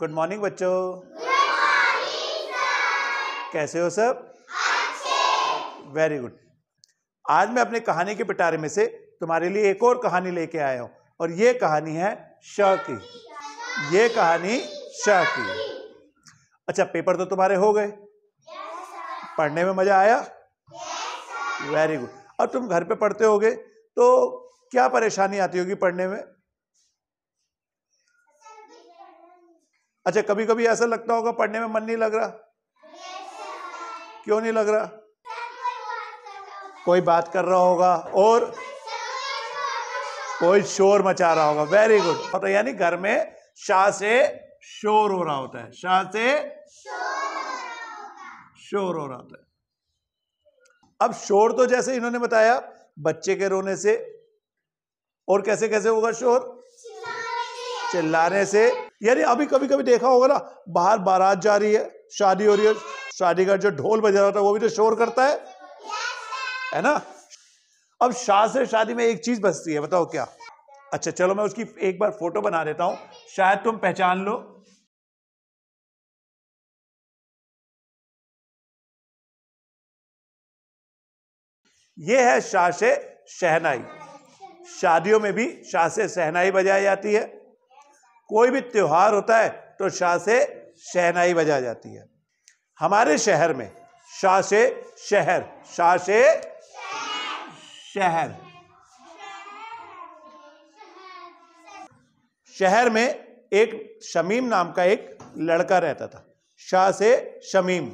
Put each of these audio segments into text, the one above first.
Good morning बच्चों। कैसे हो सब? अच्छे। Very good. आज मैं अपनी कहानी के पिटारे में से तुम्हारे लिए एक और कहानी लेके आया हूं और ये कहानी है श की। ये कहानी श की। अच्छा, पेपर तो तुम्हारे हो गए? पढ़ने में मजा आया? Very good. अब तुम घर पे पढ़ते होगे तो क्या परेशानी आती होगी पढ़ने में? अच्छा, कभी कभी ऐसा लगता होगा पढ़ने में मन नहीं लग रहा? क्यों नहीं लग रहा? कोई बात कर रहा होगा और कोई शोर मचा रहा होगा। Very good. तो यानी घर में शाह से शोर हो रहा होता है। शाह से शोर हो रहा होता है। अब शोर तो जैसे इन्होंने बताया बच्चे के रोने से, और कैसे कैसे होगा शोर? चिल्लाने से। यानी अभी कभी कभी देखा होगा ना, बाहर बारात जा रही है, शादी हो रही है, शादी का जो ढोल बजा रहा था वो भी तो शोर करता है ना। अब शाह से शादी में एक चीज बचती है, बताओ क्या? अच्छा चलो मैं उसकी एक बार फोटो बना देता हूं, शायद तुम पहचान लो। ये है शाह से शहनाई। शादियों में भी शाह से शहनाई बजाई जाती है। कोई भी त्योहार होता है तो शाह से शहनाई बजाई जाती है। हमारे शहर में शाह से शहर, शाह से शहर, शहर में एक शमीम नाम का एक लड़का रहता था। शाह से शमीम।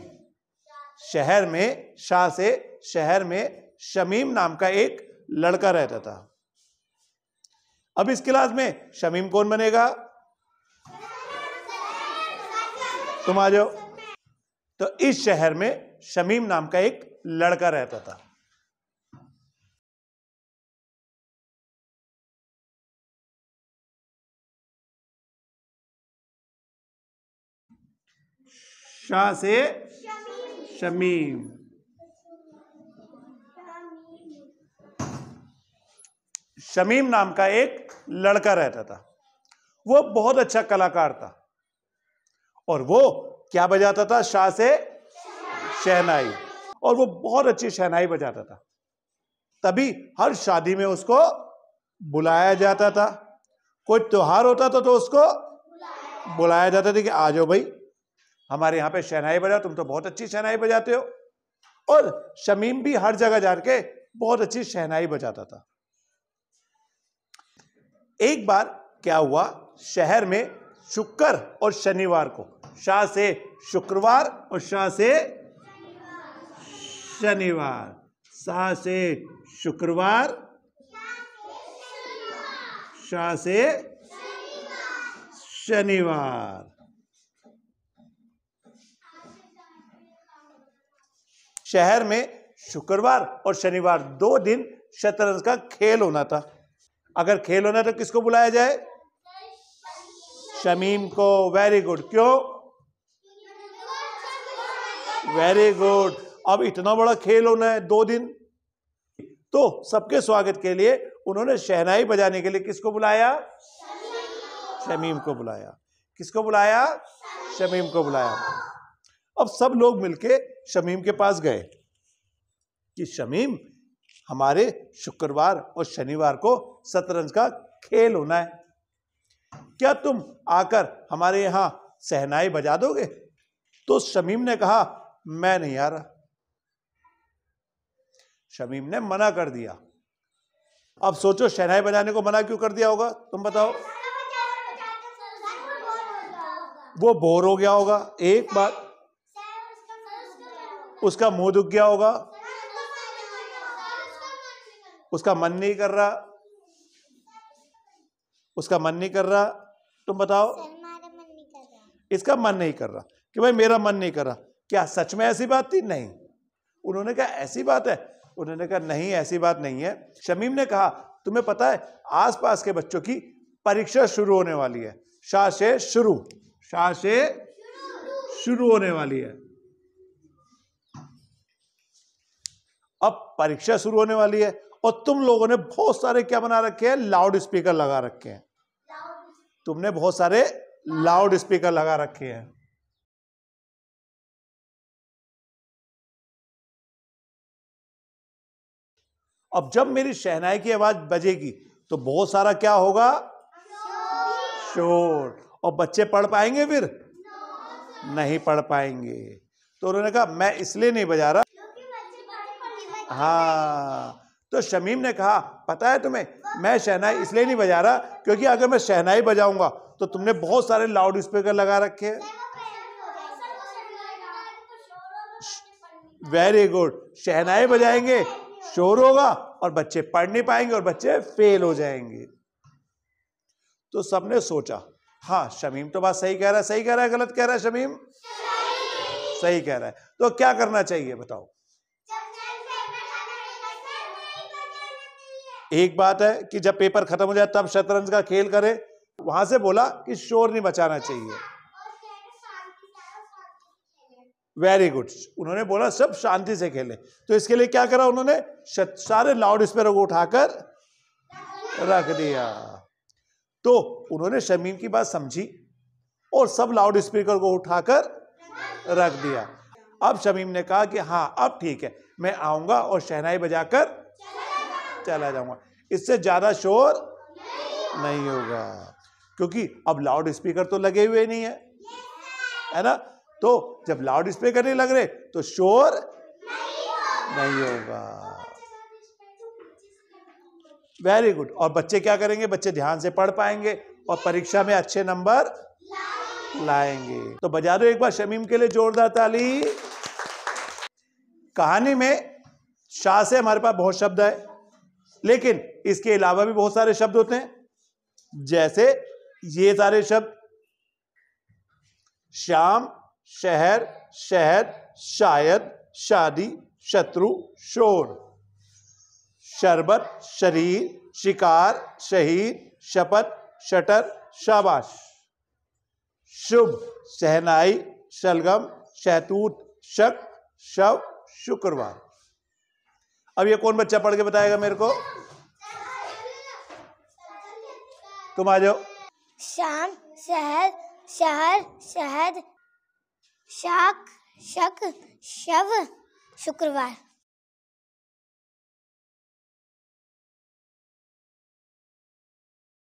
शहर में शाह से शहर में शमीम नाम का एक लड़का रहता था। अब इस क्लास में शमीम कौन बनेगा? तुम आ जाओ। तो इस शहर में शमीम नाम का एक लड़का रहता था। शाह से शमीम। शमीम नाम का एक लड़का रहता था। वो बहुत अच्छा कलाकार था और वो क्या बजाता था? शाह से शहनाई। और वो बहुत अच्छी शहनाई बजाता था, तभी हर शादी में उसको बुलाया जाता था। कोई त्योहार होता था तो उसको बुलाया जाता था कि आ जाओ भाई, हमारे यहाँ पे शहनाई बजाओ, तुम तो बहुत अच्छी शहनाई बजाते हो। और शमीम भी हर जगह जाके बहुत अच्छी शहनाई बजाता था। एक बार क्या हुआ, शहर में शुक्र और शनिवार को, शाह से शुक्रवार और शाह से शनिवार, शाह से शुक्रवार, शाह से शनिवार, शहर में शुक्रवार और शनिवार 2 दिन शतरंज का खेल होना था। अगर खेल होना तो किसको बुलाया जाए? शमीम को। Very good. क्यों? Very good. अब इतना बड़ा खेल होना है 2 दिन, तो सबके स्वागत के लिए उन्होंने शहनाई बजाने के लिए किसको बुलाया? शमीम को बुलाया। किसको बुलाया? शमीम को बुलाया। अब सब लोग मिलके शमीम के पास गए कि शमीम, हमारे शुक्रवार और शनिवार को शतरंज का खेल होना है, क्या तुम आकर हमारे यहां शहनाई बजा दोगे? तो शमीम ने कहा मैं नहीं आ रहा। शमीम ने मना कर दिया। अब सोचो शहनाई बजाने को मना क्यों कर दिया होगा, तुम बताओ? वो बोर हो गया होगा, एक बात, उसका मुंह दुख गया होगा, उसका मन नहीं कर रहा, उसका मन नहीं कर रहा। तुम बताओ? इसका मन नहीं कर रहा कि भाई मेरा मन नहीं कर रहा। क्या सच में ऐसी बात थी? नहीं। उन्होंने कहा ऐसी बात है? उन्होंने कहा नहीं, ऐसी बात नहीं है। शमीम ने कहा तुम्हें पता है आसपास के बच्चों की परीक्षा शुरू होने वाली है। शाह से शुरू, शाह से शुरू होने वाली है। अब परीक्षा शुरू होने वाली है और तुम लोगों ने बहुत सारे क्या बना रखे हैं? लाउड स्पीकर लगा रखे हैं। तुमने बहुत सारे लाउड स्पीकर लगा रखे हैं। अब जब मेरी शहनाई की आवाज बजेगी तो बहुत सारा क्या होगा? शोर। और बच्चे पढ़ पाएंगे फिर? नहीं पढ़ पाएंगे। तो उन्होंने कहा मैं इसलिए नहीं बजा रहा। हाँ, तो शमीम ने कहा पता है तुम्हें, मैं शहनाई इसलिए नहीं बजा रहा क्योंकि अगर मैं शहनाई बजाऊंगा तो तुमने बहुत सारे लाउड स्पीकर लगा रखे हैं। Very good. शहनाई बजाएंगे, शोर होगा और बच्चे पढ़ नहीं पाएंगे और बच्चे फेल हो जाएंगे। तो सबने सोचा हाँ शमीम तो बात सही कह रहा है। सही कह रहा है गलत कह रहा है शमीम? सही कह रहा है। तो क्या करना चाहिए बताओ? एक बात है कि जब पेपर खत्म हो जाए तब शतरंज का खेल करे। वहां से बोला कि शोर नहीं मचाना चाहिए। Very good. उन्होंने बोला सब शांति से खेले। तो इसके लिए क्या करा उन्होंने? सारे लाउड स्पीकर को उठाकर रख दिया। तो उन्होंने शमीम की बात समझी और सब लाउड स्पीकर को उठाकर रख दिया। अब शमीम ने कहा कि हाँ अब ठीक है, मैं आऊंगा और शहनाई बजाकर चला जाऊंगा। इससे ज्यादा शोर नहीं होगा क्योंकि अब लाउड स्पीकर तो लगे हुए नहीं है ना। तो जब लाउड स्पीकर नहीं लग रहे तो शोर नहीं होगा। Very good. और बच्चे क्या करेंगे? बच्चे ध्यान से पढ़ पाएंगे और परीक्षा में अच्छे नंबर लाएंगे। तो बजा दो एक बार शमीम के लिए जोरदार ताली। कहानी में शाह से हमारे पास बहुत शब्द है, लेकिन इसके अलावा भी बहुत सारे शब्द होते हैं, जैसे ये सारे शब्द शाम, शहर, शहद, शायद, शादी, शत्रु, शोर, शरबत, शरीर, शिकार, शहीद, शपथ, शटर, शाबाश, शुभ, शहनाई, शलगम, शहतूत, शक, शव, शुक्रवार। अब ये कौन बच्चा पढ़ के बताएगा मेरे को? तुम आ जाओ। शाम, शहर, शहर, शहद, शाक, शक, शव, शुक्रवार।